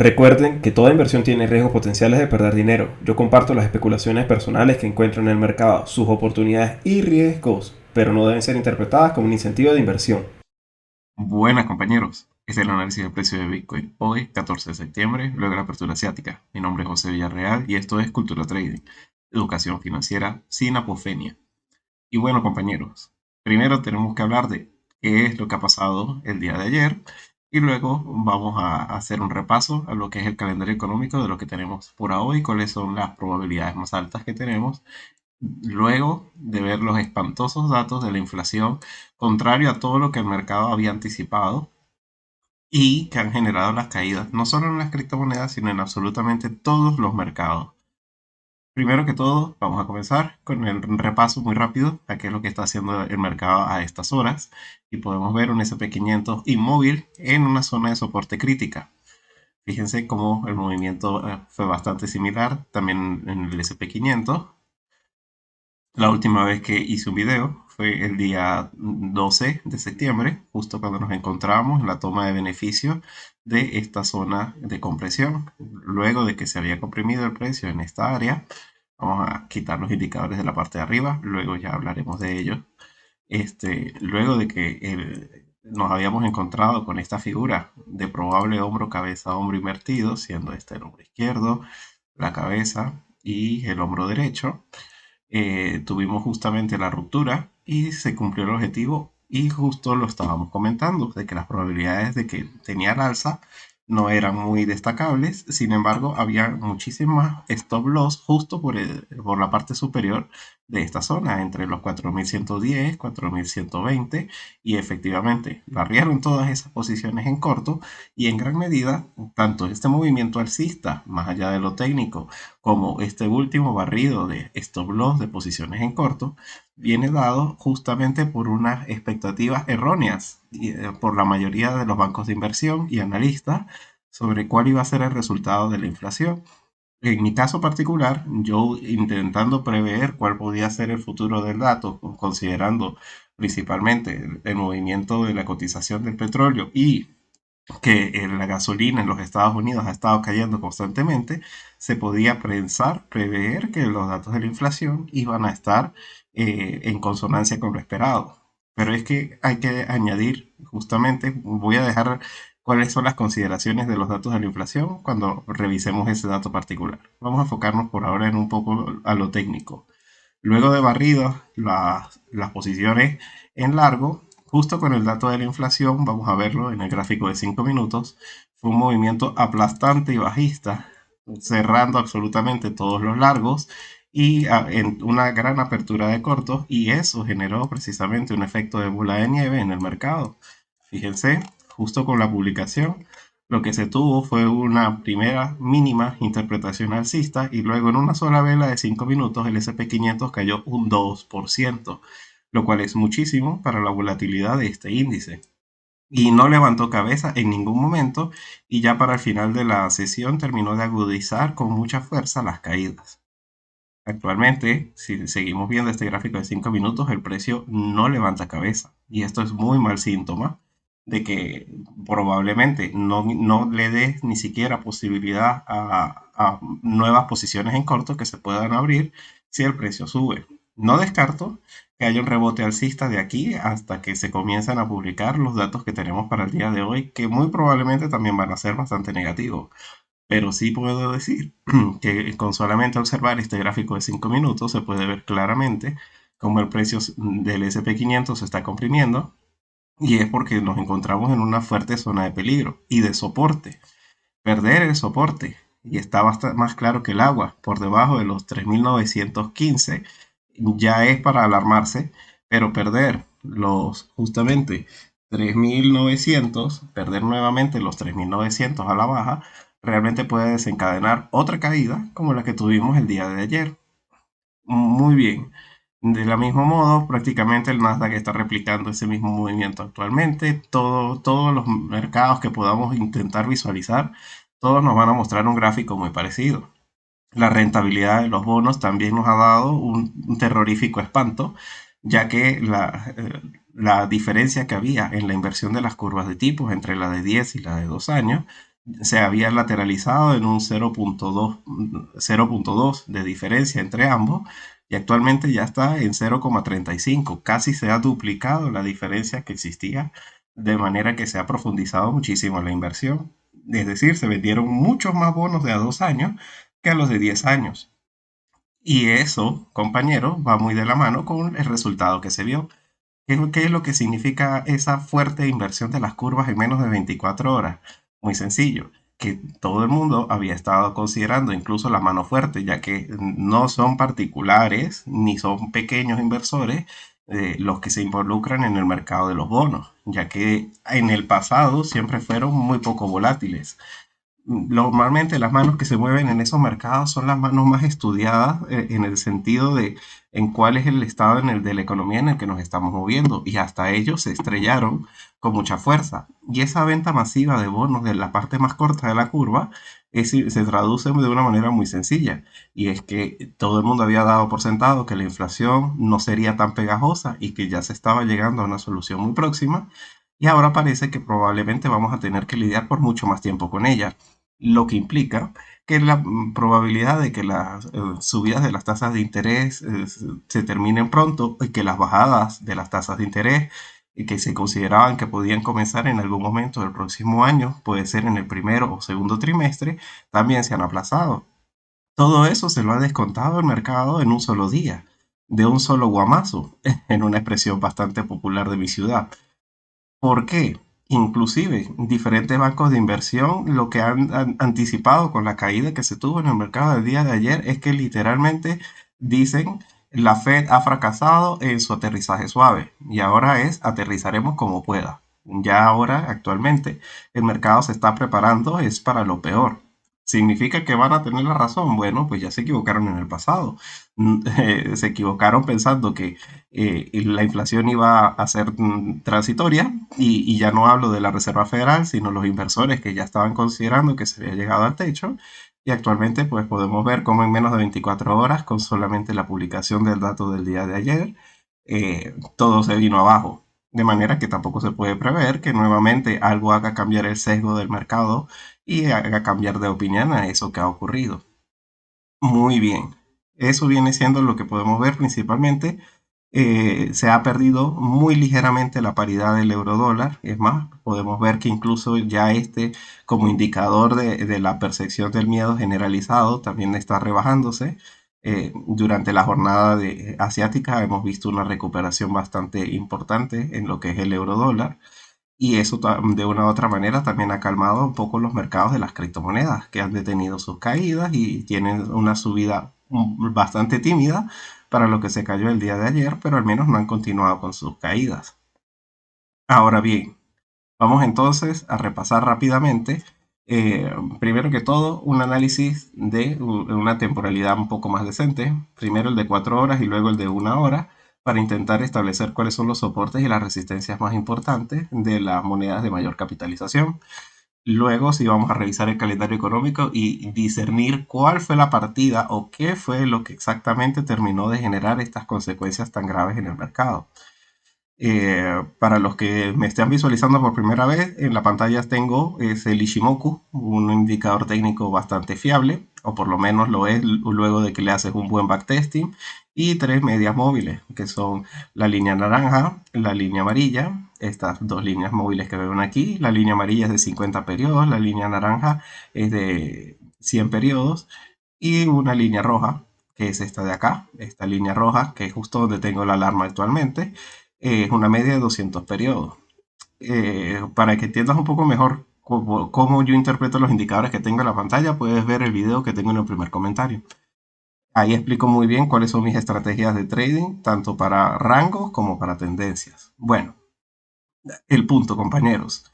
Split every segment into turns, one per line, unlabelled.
Recuerden que toda inversión tiene riesgos potenciales de perder dinero. Yo comparto las especulaciones personales que encuentro en el mercado, sus oportunidades y riesgos, pero no deben ser interpretadas como un incentivo de inversión.
Buenas compañeros, este es el análisis del precio de Bitcoin hoy, 14 de septiembre, luego de la apertura asiática. Mi nombre es José Villarreal y esto es Cultura Trading, educación financiera sin apofenia. Y bueno compañeros, primero tenemos que hablar de qué es lo que ha pasado el día de ayer y luego vamos a hacer un repaso a lo que es el calendario económico de lo que tenemos por hoy, cuáles son las probabilidades más altas que tenemos luego de ver los espantosos datos de la inflación, contrario a todo lo que el mercado había anticipado y que han generado las caídas, no solo en las criptomonedas, sino en absolutamente todos los mercados. Primero que todo, vamos a comenzar con el repaso muy rápido a qué es lo que está haciendo el mercado a estas horas y podemos ver un SP 500 inmóvil en una zona de soporte crítica. Fíjense cómo el movimiento fue bastante similar también en el SP 500. La última vez que hice un video fue el día 12 de septiembre, justo cuando nos encontrábamos en la toma de beneficio de esta zona de compresión. Luego de que se había comprimido el precio en esta área, vamos a quitar los indicadores de la parte de arriba, luego ya hablaremos de ello. Luego de que nos habíamos encontrado con esta figura de probable hombro, cabeza, hombro invertido, siendo este el hombro izquierdo, la cabeza y el hombro derecho, tuvimos justamente la ruptura y se cumplió el objetivo y justo lo estábamos comentando, de que las probabilidades de que tenía el alza no eran muy destacables, sin embargo había muchísimas stop loss justo por la parte superior de esta zona, entre los 4110, 4120 y efectivamente barrieron todas esas posiciones en corto y en gran medida tanto este movimiento alcista, más allá de lo técnico, como este último barrido de stop loss de posiciones en corto, viene dado justamente por unas expectativas erróneas por la mayoría de los bancos de inversión y analistas sobre cuál iba a ser el resultado de la inflación. En mi caso particular, yo intentando prever cuál podía ser el futuro del dato, considerando principalmente el movimiento de la cotización del petróleo y que la gasolina en los Estados Unidos ha estado cayendo constantemente, se podía pensar, prever que los datos de la inflación iban a estar en consonancia con lo esperado. Pero es que hay que añadir, justamente, voy a dejar cuáles son las consideraciones de los datos de la inflación cuando revisemos ese dato particular. Vamos a enfocarnos por ahora en un poco a lo técnico. Luego de barridos las posiciones en largo, justo con el dato de la inflación, vamos a verlo en el gráfico de 5 minutos, fue un movimiento aplastante y bajista, cerrando absolutamente todos los largos y en una gran apertura de cortos, y eso generó precisamente un efecto de bola de nieve en el mercado. Fíjense, justo con la publicación, lo que se tuvo fue una primera mínima interpretación alcista y luego en una sola vela de 5 minutos el SP 500 cayó un 2%, lo cual es muchísimo para la volatilidad de este índice. Y no levantó cabeza en ningún momento y ya para el final de la sesión terminó de agudizar con mucha fuerza las caídas. Actualmente, si seguimos viendo este gráfico de 5 minutos, el precio no levanta cabeza. Y esto es muy mal síntoma de que probablemente no le des ni siquiera posibilidad a nuevas posiciones en corto que se puedan abrir si el precio sube. No descarto que haya un rebote alcista de aquí hasta que se comiencen a publicar los datos que tenemos para el día de hoy, que muy probablemente también van a ser bastante negativos. Pero sí puedo decir que con solamente observar este gráfico de 5 minutos se puede ver claramente cómo el precio del SP 500 se está comprimiendo y es porque nos encontramos en una fuerte zona de peligro y de soporte. Perder el soporte y está bastante más claro que el agua por debajo de los 3915 ya es para alarmarse, pero perder los justamente 3900, perder nuevamente los 3900 a la baja, realmente puede desencadenar otra caída como la que tuvimos el día de ayer. Muy bien. De la mismo modo, prácticamente el Nasdaq está replicando ese mismo movimiento actualmente. Todos los mercados que podamos intentar visualizar, todos nos van a mostrar un gráfico muy parecido. La rentabilidad de los bonos también nos ha dado un terrorífico espanto, ya que la diferencia que había en la inversión de las curvas de tipos entre la de 10 y la de 2 años se había lateralizado en un 0.2 de diferencia entre ambos y actualmente ya está en 0,35. Casi se ha duplicado la diferencia que existía, de manera que se ha profundizado muchísimo la inversión. Es decir, se vendieron muchos más bonos de a 2 años que a los de 10 años. Y eso, compañero, va muy de la mano con el resultado que se vio. ¿Qué es lo que significa esa fuerte inversión de las curvas en menos de 24 horas? Muy sencillo, que todo el mundo había estado considerando incluso la mano fuerte, ya que no son particulares ni son pequeños inversores los que se involucran en el mercado de los bonos, ya que en el pasado siempre fueron muy poco volátiles. Normalmente las manos que se mueven en esos mercados son las manos más estudiadas en el sentido de en cuál es el estado de la economía en el que nos estamos moviendo y hasta ellos se estrellaron con mucha fuerza. Y esa venta masiva de bonos de la parte más corta de la curva se traduce de una manera muy sencilla y es que todo el mundo había dado por sentado que la inflación no sería tan pegajosa y que ya se estaba llegando a una solución muy próxima y ahora parece que probablemente vamos a tener que lidiar por mucho más tiempo con ella, lo que implica que la probabilidad de que las subidas de las tasas de interés se terminen pronto y que las bajadas de las tasas de interés que se consideraban que podían comenzar en algún momento del próximo año, puede ser en el primero o segundo trimestre, también se han aplazado. Todo eso se lo ha descontado el mercado en un solo día, de un solo guamazo, en una expresión bastante popular de mi ciudad. ¿Por qué? Inclusive, diferentes bancos de inversión lo que han anticipado con la caída que se tuvo en el mercado del día de ayer es que literalmente dicen la Fed ha fracasado en su aterrizaje suave y ahora es aterrizaremos como pueda. Ya ahora, actualmente, el mercado se está preparando es para lo peor. ¿Significa que van a tener la razón? Bueno, pues ya se equivocaron en el pasado. Se equivocaron pensando que la inflación iba a ser transitoria y ya no hablo de la Reserva Federal, sino los inversores que ya estaban considerando que se había llegado al techo y actualmente pues podemos ver cómo en menos de 24 horas con solamente la publicación del dato del día de ayer todo se vino abajo. De manera que tampoco se puede prever que nuevamente algo haga cambiar el sesgo del mercado y haga cambiar de opinión a eso que ha ocurrido. Muy bien. Eso viene siendo lo que podemos ver principalmente. Se ha perdido muy ligeramente la paridad del euro dólar. Es más, podemos ver que incluso ya como indicador de la percepción del miedo generalizado, también está rebajándose. Durante la jornada asiática hemos visto una recuperación bastante importante en lo que es el euro dólar. Y eso de una u otra manera también ha calmado un poco los mercados de las criptomonedas, que han detenido sus caídas y tienen una subida bastante tímida para lo que se cayó el día de ayer, pero al menos no han continuado con sus caídas. Ahora bien, vamos entonces a repasar rápidamente, primero que todo, un análisis de una temporalidad un poco más decente. Primero el de 4 horas y luego el de 1 hora, para intentar establecer cuáles son los soportes y las resistencias más importantes de las monedas de mayor capitalización. Luego, sí vamos a revisar el calendario económico y discernir cuál fue la partida o qué fue lo que exactamente terminó de generar estas consecuencias tan graves en el mercado. Para los que me estén visualizando por primera vez, en la pantalla tengo el Ishimoku, un indicador técnico bastante fiable, o por lo menos lo es luego de que le haces un buen backtesting, y tres medias móviles, que son la línea naranja, la línea amarilla, estas dos líneas móviles que ven aquí. La línea amarilla es de 50 periodos, la línea naranja es de 100 periodos, y una línea roja, que es esta de acá, esta línea roja, que es justo donde tengo la alarma actualmente, es una media de 200 periodos. Para que entiendas un poco mejor cómo yo interpreto los indicadores que tengo en la pantalla, puedes ver el video que tengo en el primer comentario. Ahí explico muy bien cuáles son mis estrategias de trading, tanto para rangos como para tendencias. Bueno, el punto, compañeros.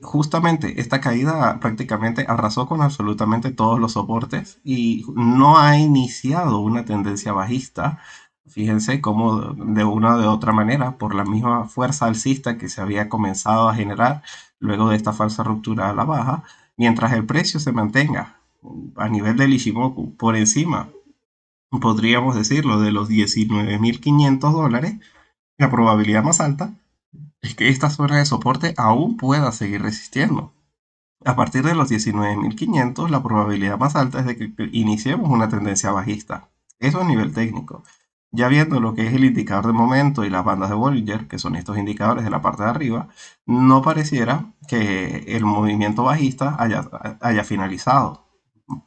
Justamente esta caída prácticamente arrasó con absolutamente todos los soportes y no ha iniciado una tendencia bajista. Fíjense cómo de una o de otra manera, por la misma fuerza alcista que se había comenzado a generar luego de esta falsa ruptura a la baja, mientras el precio se mantenga a nivel del Ishimoku por encima, podríamos decirlo, de los 19.500 dólares, la probabilidad más alta es que esta zona de soporte aún pueda seguir resistiendo. A partir de los 19.500, la probabilidad más alta es de que iniciemos una tendencia bajista. Eso a nivel técnico. Ya viendo lo que es el indicador de momento y las bandas de Bollinger, que son estos indicadores de la parte de arriba, no pareciera que el movimiento bajista haya finalizado.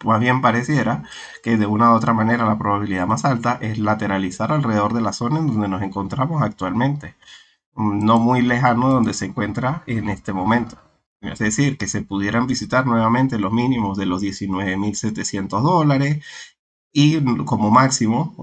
Más bien pareciera que de una u otra manera la probabilidad más alta es lateralizar alrededor de la zona en donde nos encontramos actualmente, no muy lejano de donde se encuentra en este momento. Es decir, que se pudieran visitar nuevamente los mínimos de los $19.700 y como máximo,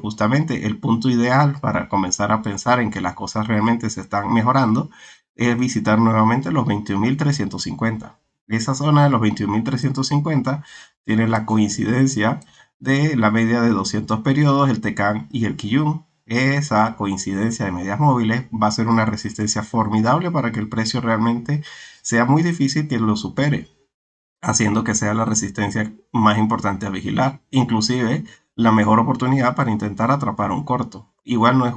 justamente el punto ideal para comenzar a pensar en que las cosas realmente se están mejorando es visitar nuevamente los 21.350. Esa zona de los 21.350 tiene la coincidencia de la media de 200 periodos, el Tecan y el Kijun. Esa coincidencia de medias móviles va a ser una resistencia formidable para que el precio realmente sea muy difícil que lo supere, haciendo que sea la resistencia más importante a vigilar, inclusive la mejor oportunidad para intentar atrapar un corto. Igual no es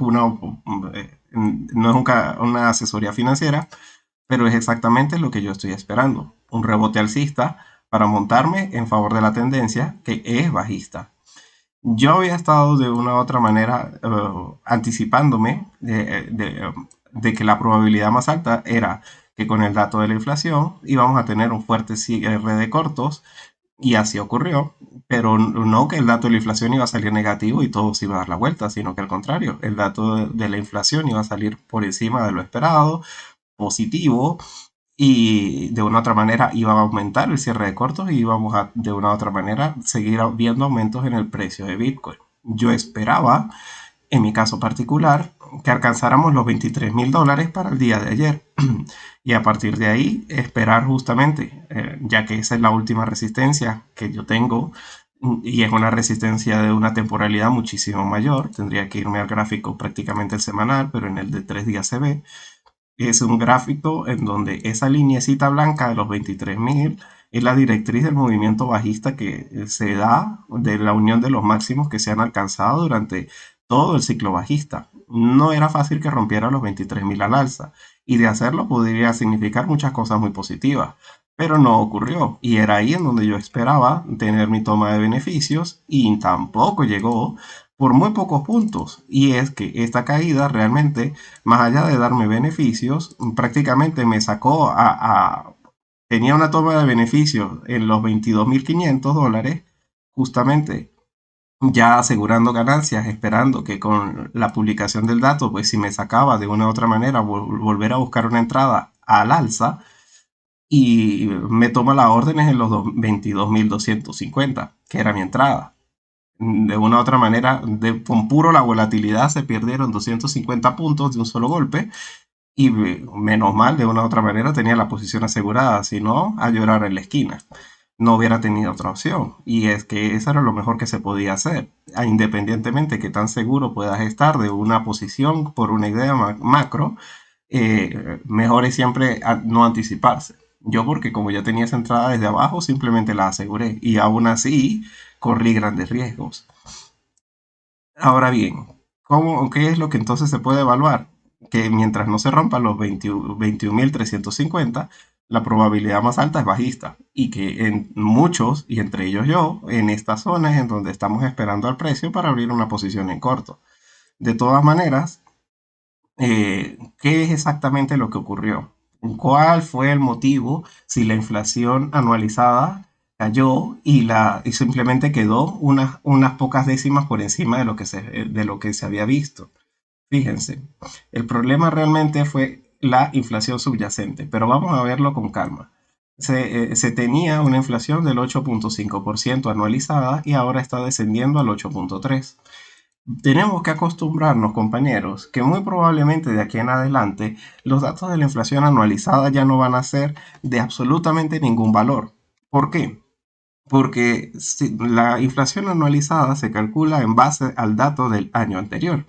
una asesoría financiera, pero es exactamente lo que yo estoy esperando, un rebote alcista para montarme en favor de la tendencia que es bajista. Yo había estado de una u otra manera anticipándome de que la probabilidad más alta era que con el dato de la inflación íbamos a tener un fuerte cierre de cortos, y así ocurrió, pero no que el dato de la inflación iba a salir negativo y todo se iba a dar la vuelta, sino que al contrario, el dato de la inflación iba a salir por encima de lo esperado, positivo, y de una u otra manera iba a aumentar el cierre de cortos y íbamos a de una u otra manera seguir viendo aumentos en el precio de Bitcoin. Yo esperaba, en mi caso particular, que alcanzáramos los $23.000 para el día de ayer. Y a partir de ahí esperar justamente, ya que esa es la última resistencia que yo tengo, y es una resistencia de una temporalidad muchísimo mayor. Tendría que irme al gráfico prácticamente el semanal, pero en el de 3 días se ve. Es un gráfico en donde esa lineecita blanca de los 23.000 es la directriz del movimiento bajista que se da de la unión de los máximos que se han alcanzado durante todo el ciclo bajista. No era fácil que rompiera los 23.000 al alza, y de hacerlo podría significar muchas cosas muy positivas, pero no ocurrió, y era ahí en donde yo esperaba tener mi toma de beneficios y tampoco llegó por muy pocos puntos. Y es que esta caída realmente, más allá de darme beneficios, prácticamente me sacó tenía una toma de beneficios en los $22.500, justamente ya asegurando ganancias, esperando que con la publicación del dato, pues si me sacaba de una u otra manera, volver a buscar una entrada al alza, y me toma las órdenes en los 22.250, que era mi entrada. De una u otra manera, con puro la volatilidad se perdieron 250 puntos de un solo golpe, y menos mal, de una u otra manera tenía la posición asegurada, si no, a llorar en la esquina. No hubiera tenido otra opción. Y es que eso era lo mejor que se podía hacer, independientemente que tan seguro puedas estar de una posición por una idea macro, mejor es siempre no anticiparse. Yo, porque como ya tenía esa entrada desde abajo, simplemente la aseguré y aún así corrí grandes riesgos. Ahora bien, ¿qué es lo que entonces se puede evaluar? Que mientras no se rompan los 21.350, la probabilidad más alta es bajista, y que en muchos, y entre ellos yo, en estas zonas en donde estamos esperando al precio para abrir una posición en corto. De todas maneras, ¿qué es exactamente lo que ocurrió? ¿Cuál fue el motivo si la inflación anualizada cayó y simplemente quedó unas pocas décimas por encima de lo que se había visto? Fíjense, el problema realmente fue la inflación subyacente, pero vamos a verlo con calma. Se tenía una inflación del 8.5% anualizada y ahora está descendiendo al 8.3%. Tenemos que acostumbrarnos, compañeros, que muy probablemente de aquí en adelante los datos de la inflación anualizada ya no van a ser de absolutamente ningún valor. ¿Por qué? Porque la inflación anualizada se calcula en base al dato del año anterior.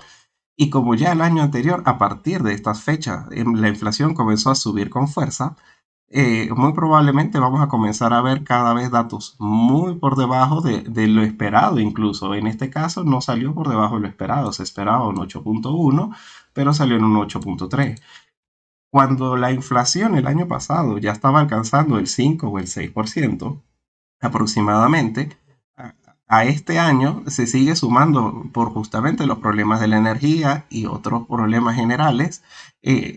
Y como ya el año anterior, a partir de estas fechas, la inflación comenzó a subir con fuerza, muy probablemente vamos a comenzar a ver cada vez datos muy por debajo de lo esperado. Incluso en este caso no salió por debajo de lo esperado, se esperaba un 8.1, pero salió en un 8.3. Cuando la inflación el año pasado ya estaba alcanzando el 5 o el 6% aproximadamente, a, a este año se sigue sumando por justamente los problemas de la energía y otros problemas generales,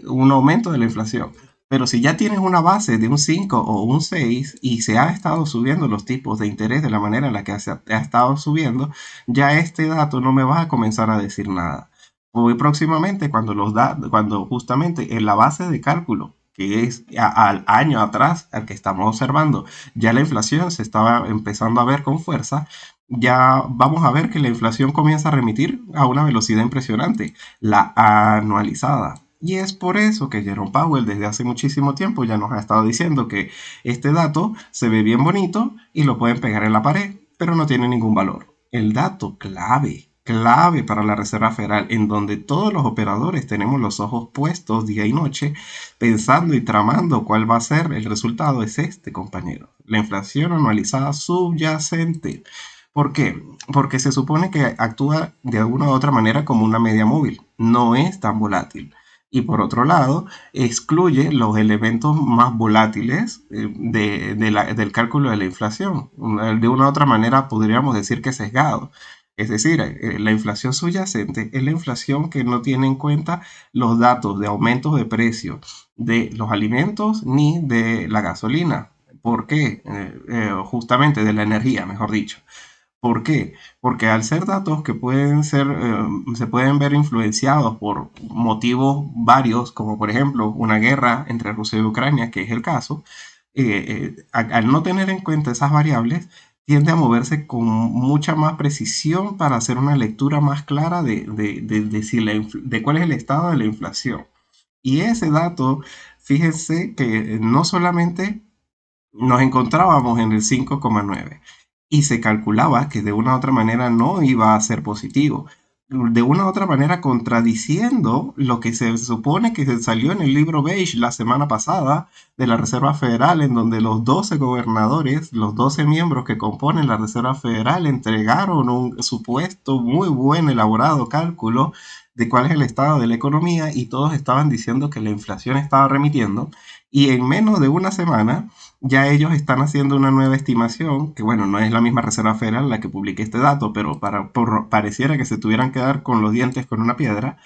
un aumento de la inflación. Pero si ya tienes una base de un 5 o un 6 y se ha estado subiendo los tipos de interés de la manera en la que ha estado subiendo, ya este dato no me va a comenzar a decir nada. Muy próximamente, cuando justamente en la base de cálculo, que es al año atrás al que estamos observando, ya la inflación se estaba empezando a ver con fuerza, ya vamos a ver que la inflación comienza a remitir a una velocidad impresionante, la anualizada. Y es por eso que Jerome Powell desde hace muchísimo tiempo ya nos ha estado diciendo que este dato se ve bien bonito y lo pueden pegar en la pared, pero no tiene ningún valor. El dato clave para la Reserva Federal, en donde todos los operadores tenemos los ojos puestos día y noche, pensando y tramando cuál va a ser el resultado, es este, compañero. La inflación anualizada subyacente. ¿Por qué? Porque se supone que actúa de alguna u otra manera como una media móvil. No es tan volátil. Y por otro lado, excluye los elementos más volátiles del cálculo de la inflación. De una u otra manera podríamos decir que sesgado. Es decir, la inflación subyacente es la inflación que no tiene en cuenta los datos de aumentos de precio de los alimentos ni de la gasolina. ¿Por qué? Justamente de la energía, mejor dicho. ¿Por qué? Porque al ser datos que se pueden ver influenciados por motivos varios, como por ejemplo una guerra entre Rusia y Ucrania, que es el caso, al no tener en cuenta esas variables, tiende a moverse con mucha más precisión para hacer una lectura más clara de cuál es el estado de la inflación. Y ese dato, fíjense que no solamente nos encontrábamos en el 5,9 y se calculaba que de una u otra manera no iba a ser positivo. De una u otra manera contradiciendo lo que se supone que se salió en el libro beige la semana pasada de la Reserva Federal, en donde los 12 gobernadores, los 12 miembros que componen la Reserva Federal entregaron un supuesto muy buen elaborado cálculo de cuál es el estado de la economía y todos estaban diciendo que la inflación estaba remitiendo y en menos de una semana ya ellos están haciendo una nueva estimación, que bueno, no es la misma Reserva Federal la que publique este dato, pero pareciera que se tuvieran que dar con los dientes con una piedra.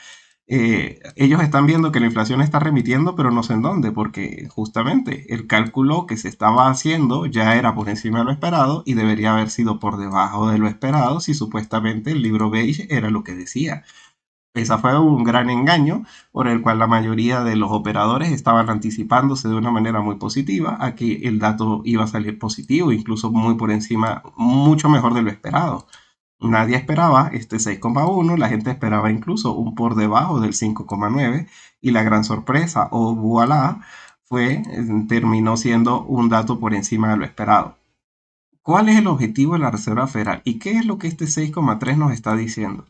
Ellos están viendo que la inflación está remitiendo, pero no sé en dónde, porque justamente el cálculo que se estaba haciendo ya era por encima de lo esperado y debería haber sido por debajo de lo esperado si supuestamente el libro beige era lo que decía. Esa fue un gran engaño por el cual la mayoría de los operadores estaban anticipándose de una manera muy positiva a que el dato iba a salir positivo, incluso muy por encima, mucho mejor de lo esperado. Nadie esperaba este 6,1, la gente esperaba incluso un por debajo del 5,9 y la gran sorpresa, o voilà, terminó siendo un dato por encima de lo esperado. ¿Cuál es el objetivo de la Reserva Federal y qué es lo que este 6,3 nos está diciendo?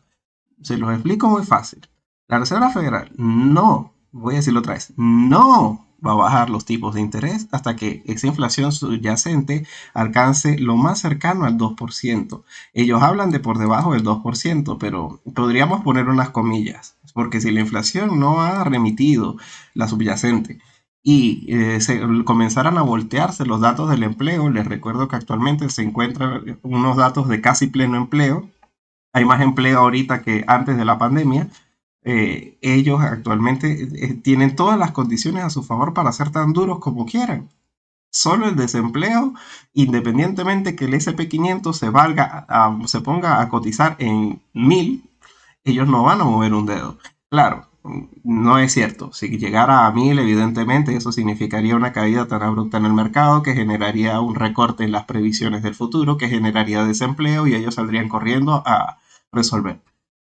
Se los explico muy fácil. La Reserva Federal no, voy a decirlo otra vez, no va a bajar los tipos de interés hasta que esa inflación subyacente alcance lo más cercano al 2%. Ellos hablan de por debajo del 2%, pero podríamos poner unas comillas, porque si la inflación no ha remitido la subyacente y se comenzaran a voltearse los datos del empleo, les recuerdo que actualmente se encuentran unos datos de casi pleno empleo, hay más empleo ahorita que antes de la pandemia. Ellos actualmente tienen todas las condiciones a su favor para ser tan duros como quieran. Solo el desempleo, independientemente que el SP500 se ponga a cotizar en 1000, ellos no van a mover un dedo. Claro, no es cierto. Si llegara a 1000, evidentemente eso significaría una caída tan abrupta en el mercado que generaría un recorte en las previsiones del futuro, que generaría desempleo y ellos saldrían corriendo a resolver.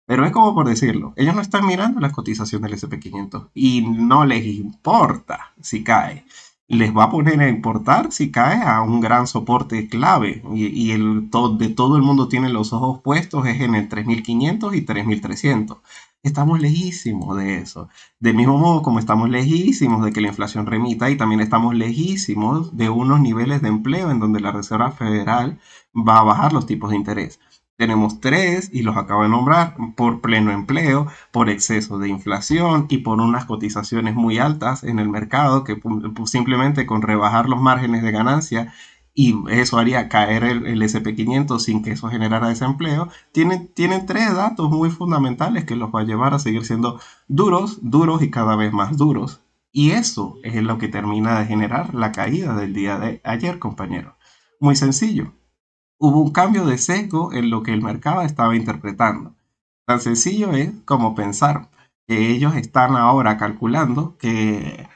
Pero es como por decirlo, ellos no están mirando la cotización del SP500 y no les importa si cae. Les va a poner a importar si cae a un gran soporte clave y de todo el mundo tiene los ojos puestos es en el 3500 y 3300. Estamos lejísimos de eso. Del mismo modo como estamos lejísimos de que la inflación remita y también estamos lejísimos de unos niveles de empleo en donde la Reserva Federal va a bajar los tipos de interés. Tenemos tres y los acabo de nombrar: por pleno empleo, por exceso de inflación y por unas cotizaciones muy altas en el mercado que simplemente con rebajar los márgenes de ganancia, y eso haría caer el SP500 sin que eso generara desempleo. Tienen tres datos muy fundamentales que los va a llevar a seguir siendo duros, duros y cada vez más duros. Y eso es lo que termina de generar la caída del día de ayer, compañero. Muy sencillo, hubo un cambio de sesgo en lo que el mercado estaba interpretando. Tan sencillo es como pensar que ellos están ahora calculando que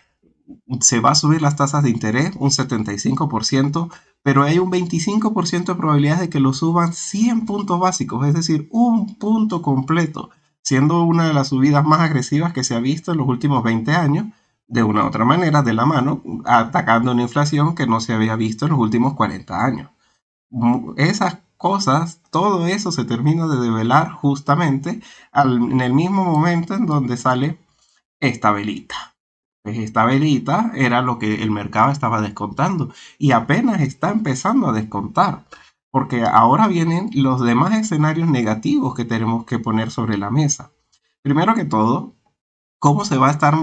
se va a subir las tasas de interés un 75%, pero hay un 25% de probabilidades de que lo suban 100 puntos básicos, es decir, un punto completo, siendo una de las subidas más agresivas que se ha visto en los últimos 20 años, de una u otra manera, de la mano, atacando una inflación que no se había visto en los últimos 40 años. Esas cosas, todo eso se termina de develar justamente en el mismo momento en donde sale esta velita. Pues esta velita era lo que el mercado estaba descontando y apenas está empezando a descontar, porque ahora vienen los demás escenarios negativos que tenemos que poner sobre la mesa. Primero que todo, cómo se va a estar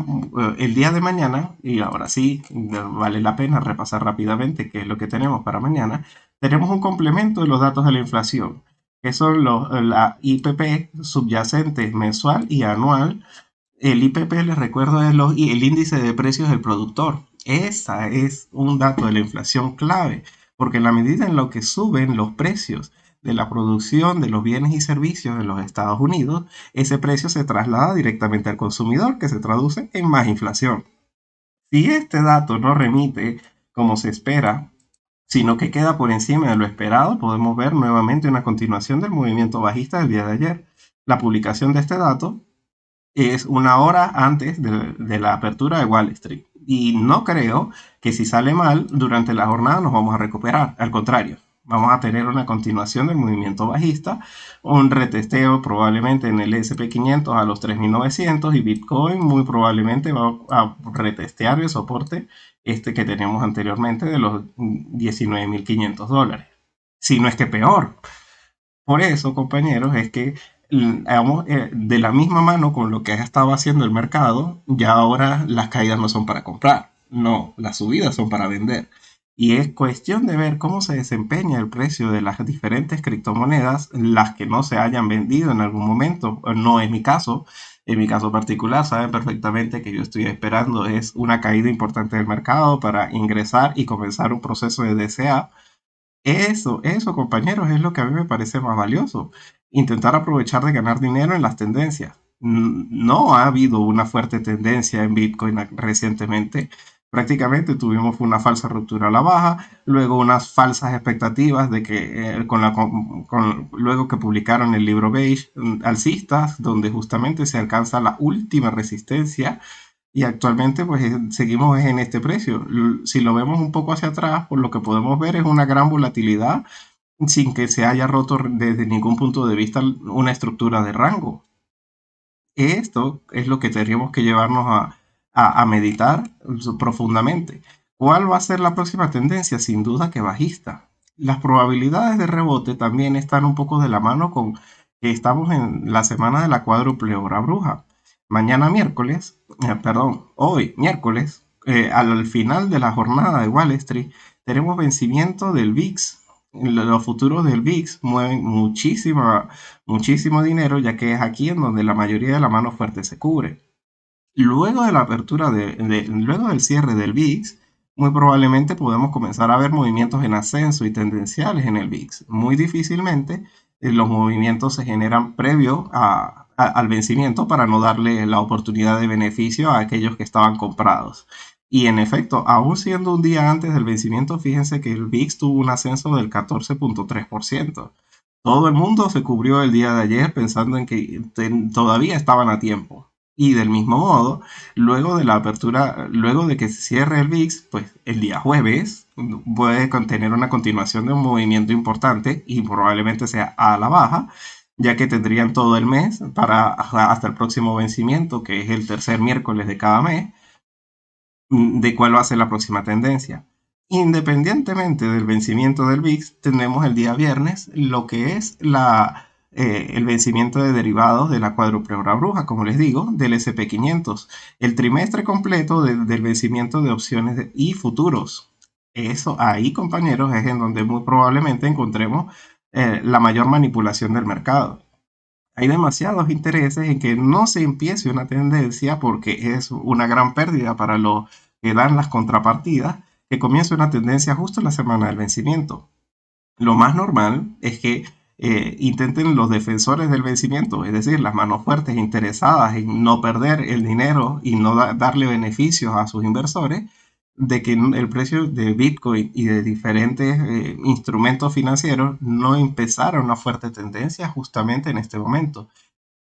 el día de mañana, y ahora sí vale la pena repasar rápidamente qué es lo que tenemos para mañana. Tenemos un complemento de los datos de la inflación, que son la IPP subyacente mensual y anual. El IPP, les recuerdo, es el índice de precios del productor. Esa es un dato de la inflación clave, porque en la medida en lo que suben los precios de la producción de los bienes y servicios en los Estados Unidos, ese precio se traslada directamente al consumidor, que se traduce en más inflación. Si este dato no remite como se espera, sino que queda por encima de lo esperado, podemos ver nuevamente una continuación del movimiento bajista del día de ayer. La publicación de este dato es una hora antes de la apertura de Wall Street. Y no creo que si sale mal durante la jornada nos vamos a recuperar. Al contrario, vamos a tener una continuación del movimiento bajista, un retesteo probablemente en el SP500 a los 3.900, y Bitcoin muy probablemente va a retestear el soporte que teníamos anteriormente de los $19.500. Si no es que peor. Por eso, compañeros, es que digamos, de la misma mano con lo que ha estado haciendo el mercado, ya ahora las caídas no son para comprar, no, las subidas son para vender. Y es cuestión de ver cómo se desempeña el precio de las diferentes criptomonedas, las que no se hayan vendido en algún momento. No es mi caso. En mi caso particular, saben perfectamente que yo estoy esperando es una caída importante del mercado para ingresar y comenzar un proceso de DCA. Eso, compañeros, es lo que a mí me parece más valioso. Intentar aprovechar de ganar dinero en las tendencias. No ha habido una fuerte tendencia en Bitcoin recientemente. Prácticamente tuvimos una falsa ruptura a la baja, luego unas falsas expectativas de que luego que publicaron el libro Beige, alcistas, donde justamente se alcanza la última resistencia, y actualmente pues seguimos en este precio. Si lo vemos un poco hacia atrás, por lo que podemos ver es una gran volatilidad sin que se haya roto desde ningún punto de vista una estructura de rango. Esto es lo que tendríamos que llevarnos a meditar profundamente. ¿Cuál va a ser la próxima tendencia? Sin duda que bajista. Las probabilidades de rebote también están un poco de la mano con que estamos en la semana de la cuádruple hora bruja. Mañana miércoles, hoy miércoles, al final de la jornada de Wall Street, tenemos vencimiento del VIX. Los futuros del VIX mueven muchísimo dinero, ya que es aquí en donde la mayoría de la mano fuerte se cubre. Luego de la apertura luego del cierre del VIX, muy probablemente podemos comenzar a ver movimientos en ascenso y tendenciales en el VIX. Muy difícilmente los movimientos se generan previo al vencimiento para no darle la oportunidad de beneficio a aquellos que estaban comprados. Y en efecto, aún siendo un día antes del vencimiento, fíjense que el VIX tuvo un ascenso del 14.3%. Todo el mundo se cubrió el día de ayer pensando en que todavía estaban a tiempo. Y del mismo modo, luego de la apertura, luego de que se cierre el VIX, pues el día jueves puede contener una continuación de un movimiento importante y probablemente sea a la baja, ya que tendrían todo el mes hasta el próximo vencimiento, que es el tercer miércoles de cada mes, de cuál va a ser la próxima tendencia. Independientemente del vencimiento del VIX, tenemos el día viernes lo que es el vencimiento de derivados de la cuádruple hora bruja, como les digo, del SP 500, el trimestre completo del vencimiento de opciones y futuros. Eso ahí, compañeros, es en donde muy probablemente encontremos la mayor manipulación del mercado. Hay demasiados intereses en que no se empiece una tendencia porque es una gran pérdida para los que dan las contrapartidas, que comience una tendencia justo en la semana del vencimiento. Lo más normal es que intenten los defensores del vencimiento, es decir, las manos fuertes interesadas en no perder el dinero y no darle beneficios a sus inversores, de que el precio de Bitcoin y de diferentes instrumentos financieros no empezara una fuerte tendencia justamente en este momento.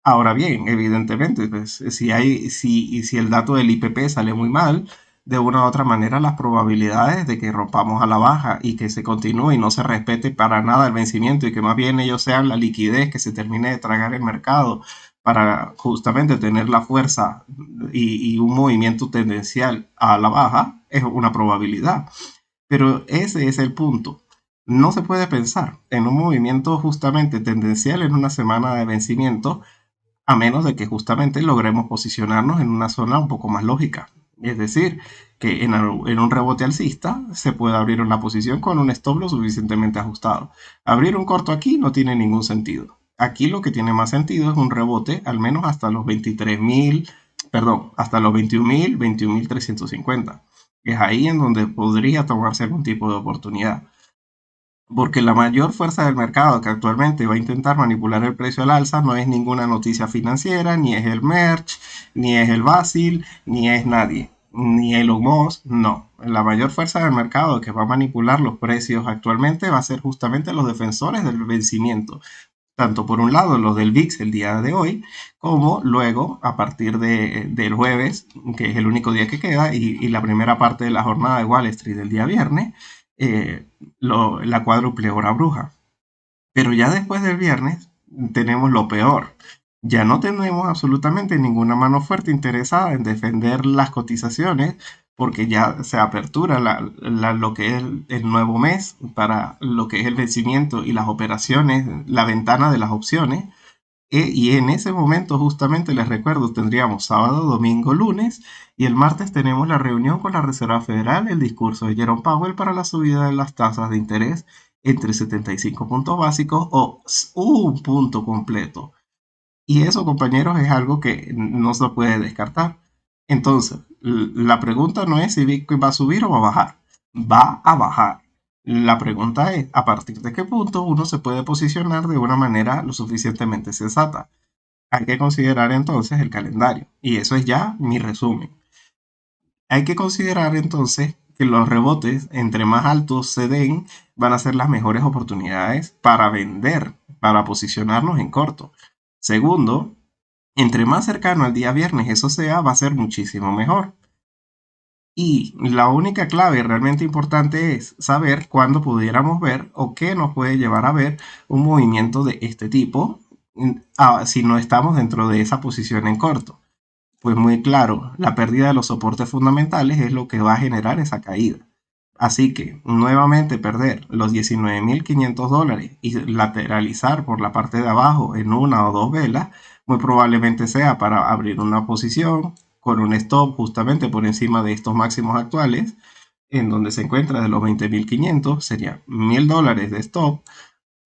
Ahora bien, evidentemente, pues, si el dato del IPP sale muy mal, de una u otra manera las probabilidades de que rompamos a la baja y que se continúe y no se respete para nada el vencimiento y que más bien ellos sean la liquidez que se termine de tragar el mercado para justamente tener la fuerza y un movimiento tendencial a la baja, es una probabilidad. Pero ese es el punto. No se puede pensar en un movimiento justamente tendencial en una semana de vencimiento a menos de que justamente logremos posicionarnos en una zona un poco más lógica. Es decir, que en un rebote alcista se puede abrir una posición con un stop lo suficientemente ajustado. Abrir un corto aquí no tiene ningún sentido. Aquí lo que tiene más sentido es un rebote al menos hasta los 23.000, perdón, hasta los 21.000, 21.350. Es ahí en donde podría tomarse algún tipo de oportunidad. Porque la mayor fuerza del mercado que actualmente va a intentar manipular el precio al alza no es ninguna noticia financiera, ni es el Merch, ni es el Basil, ni es nadie, ni Elon Musk, no. La mayor fuerza del mercado que va a manipular los precios actualmente va a ser justamente los defensores del vencimiento. Tanto por un lado los del VIX el día de hoy, como luego a partir del jueves, que es el único día que queda, y la primera parte de la jornada de Wall Street del día viernes, la cuádruple hora bruja. Pero ya después del viernes tenemos lo peor. Ya no tenemos absolutamente ninguna mano fuerte interesada en defender las cotizaciones porque ya se apertura lo que es el nuevo mes para lo que es el vencimiento y las operaciones, la ventana de las opciones. Y en ese momento, justamente les recuerdo, tendríamos sábado, domingo, lunes y el martes tenemos la reunión con la Reserva Federal, el discurso de Jerome Powell para la subida de las tasas de interés entre 75 puntos básicos o un punto completo. Y eso, compañeros, es algo que no se puede descartar. Entonces, la pregunta no es si Bitcoin va a subir o va a bajar. Va a bajar. La pregunta es, ¿a partir de qué punto uno se puede posicionar de una manera lo suficientemente sensata? Hay que considerar entonces el calendario. Y eso es ya mi resumen. Hay que considerar entonces que los rebotes, entre más altos se den, van a ser las mejores oportunidades para vender, para posicionarnos en corto. Segundo, entre más cercano al día viernes eso sea, va a ser muchísimo mejor. Y la única clave realmente importante es saber cuándo pudiéramos ver o qué nos puede llevar a ver un movimiento de este tipo si no estamos dentro de esa posición en corto. Pues muy claro, la pérdida de los soportes fundamentales es lo que va a generar esa caída. Así que nuevamente perder los $19.500 y lateralizar por la parte de abajo en una o dos velas, muy probablemente sea para abrir una posición con un stop justamente por encima de estos máximos actuales, en donde se encuentra de los 20.500, sería $1.000 de stop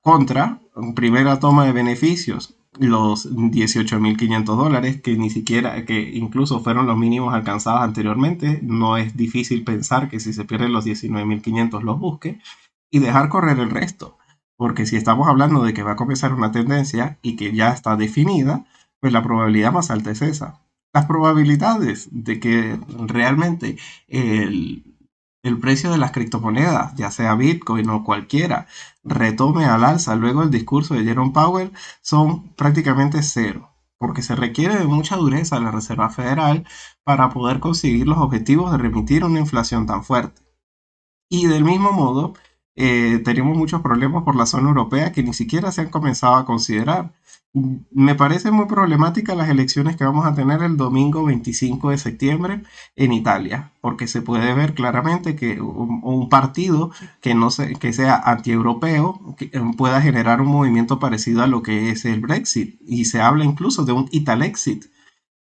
contra primera toma de beneficios, los $18.500, que ni siquiera, que incluso fueron los mínimos alcanzados anteriormente. No es difícil pensar que si se pierden los 19.500 los busque y dejar correr el resto. Porque si estamos hablando de que va a comenzar una tendencia y que ya está definida, pues la probabilidad más alta es esa. Las probabilidades de que realmente el, el precio de las criptomonedas, ya sea Bitcoin o cualquiera, retome al alza luego el discurso de Jerome Powell son prácticamente cero, porque se requiere de mucha dureza de la Reserva Federal para poder conseguir los objetivos de remitir una inflación tan fuerte. Y del mismo modo, tenemos muchos problemas por la zona europea que ni siquiera se han comenzado a considerar. Me parece muy problemática las elecciones que vamos a tener el domingo 25 de septiembre en Italia, porque se puede ver claramente que un partido que sea antieuropeo pueda generar un movimiento parecido a lo que es el Brexit, y se habla incluso de un Italexit.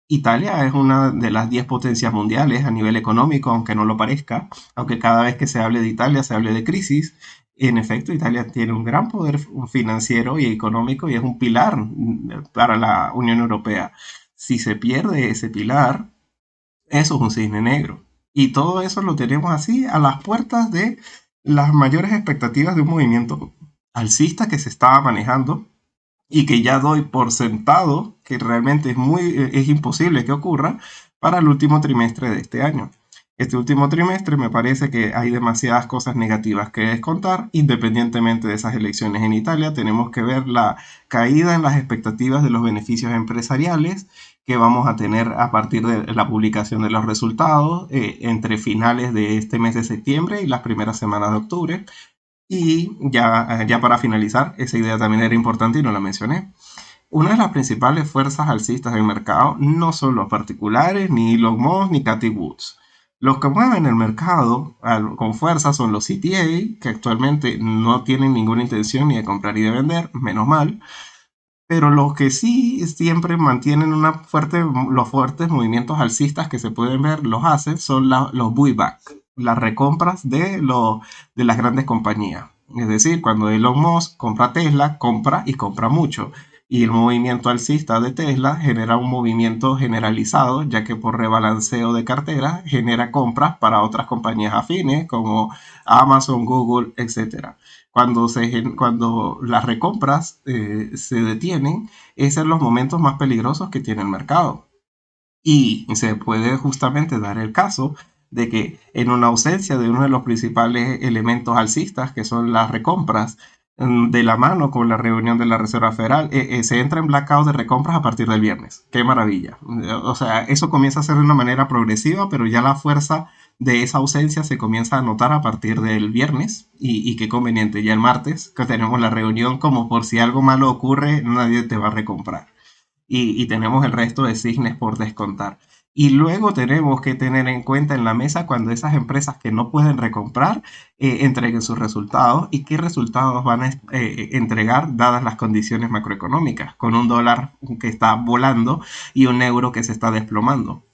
Italia es una de las 10 potencias mundiales a nivel económico, aunque no lo parezca, aunque cada vez que se hable de Italia se hable de crisis. En efecto, Italia tiene un gran poder financiero y económico y es un pilar para la Unión Europea. Si se pierde ese pilar, eso es un cisne negro. Y todo eso lo tenemos así a las puertas de las mayores expectativas de un movimiento alcista que se estaba manejando y que ya doy por sentado que realmente es imposible que ocurra para el último trimestre de este año. Este último trimestre me parece que hay demasiadas cosas negativas que descontar. Independientemente de esas elecciones en Italia, tenemos que ver la caída en las expectativas de los beneficios empresariales que vamos a tener a partir de la publicación de los resultados entre finales de este mes de septiembre y las primeras semanas de octubre. Y ya para finalizar, esa idea también era importante y no la mencioné. Una de las principales fuerzas alcistas del mercado no son los particulares, ni Elon Musk, ni Cathie Woods. Los que mueven el mercado con fuerza son los CTA, que actualmente no tienen ninguna intención ni de comprar ni de vender, menos mal. Pero los que sí siempre mantienen los fuertes movimientos alcistas que se pueden ver, los hacen, son los buyback, las recompras de las grandes compañías. Es decir, cuando Elon Musk compra Tesla, compra y compra mucho. Y el movimiento alcista de Tesla genera un movimiento generalizado, ya que por rebalanceo de cartera genera compras para otras compañías afines como Amazon, Google, etcétera. Cuando las recompras se detienen, esos son los momentos más peligrosos que tiene el mercado. Y se puede justamente dar el caso de que en una ausencia de uno de los principales elementos alcistas, que son las recompras, de la mano con la reunión de la Reserva Federal, se entra en blackout de recompras a partir del viernes. ¡Qué maravilla! O sea, eso comienza a ser de una manera progresiva, pero ya la fuerza de esa ausencia se comienza a notar a partir del viernes y qué conveniente, ya el martes que tenemos la reunión, como por si algo malo ocurre, nadie te va a recomprar y tenemos el resto de cisnes por descontar. Y luego tenemos que tener en cuenta en la mesa cuando esas empresas que no pueden recomprar entreguen sus resultados y qué resultados van a entregar dadas las condiciones macroeconómicas, con un dólar que está volando y un euro que se está desplomando.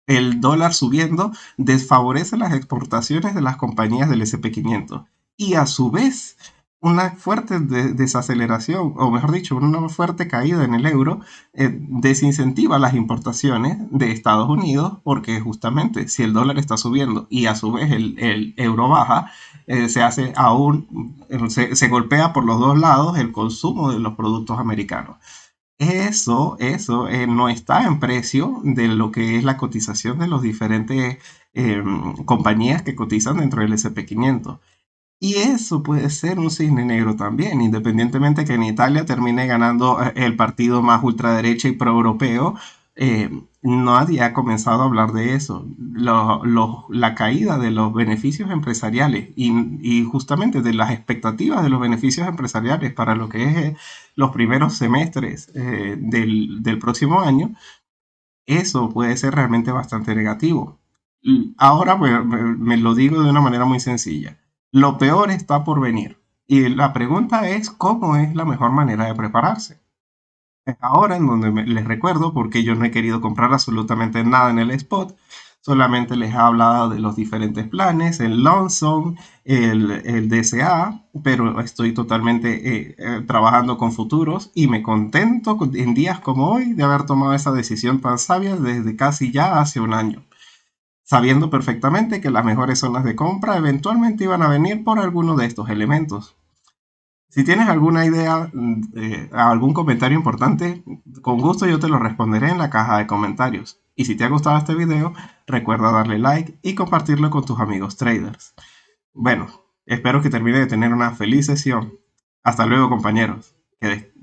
El dólar subiendo desfavorece las exportaciones de las compañías del SP500 y a su vez una fuerte desaceleración, o mejor dicho, una fuerte caída en el euro desincentiva las importaciones de Estados Unidos porque justamente si el dólar está subiendo y a su vez el euro baja, se hace aún, se golpea por los dos lados el consumo de los productos americanos. Eso no está en precio de lo que es la cotización de los diferentes compañías que cotizan dentro del SP500. Y eso puede ser un cisne negro también, independientemente que en Italia termine ganando el partido más ultraderecha y proeuropeo. Nadie ha comenzado a hablar de eso. La caída de los beneficios empresariales y justamente de las expectativas de los beneficios empresariales para lo que es los primeros semestres del próximo año, eso puede ser realmente bastante negativo. Ahora me lo digo de una manera muy sencilla. Lo peor está por venir. Y la pregunta es, ¿cómo es la mejor manera de prepararse? Es ahora en donde les recuerdo, porque yo no he querido comprar absolutamente nada en el spot, solamente les he hablado de los diferentes planes, el Lonson, el DCA, pero estoy totalmente trabajando con futuros y me contento en días como hoy de haber tomado esa decisión tan sabia desde casi ya hace un año, sabiendo perfectamente que las mejores zonas de compra eventualmente iban a venir por alguno de estos elementos. Si tienes alguna idea, algún comentario importante, con gusto yo te lo responderé en la caja de comentarios. Y si te ha gustado este video, recuerda darle like y compartirlo con tus amigos traders. Bueno, espero que termine de tener una feliz sesión. Hasta luego, compañeros. Que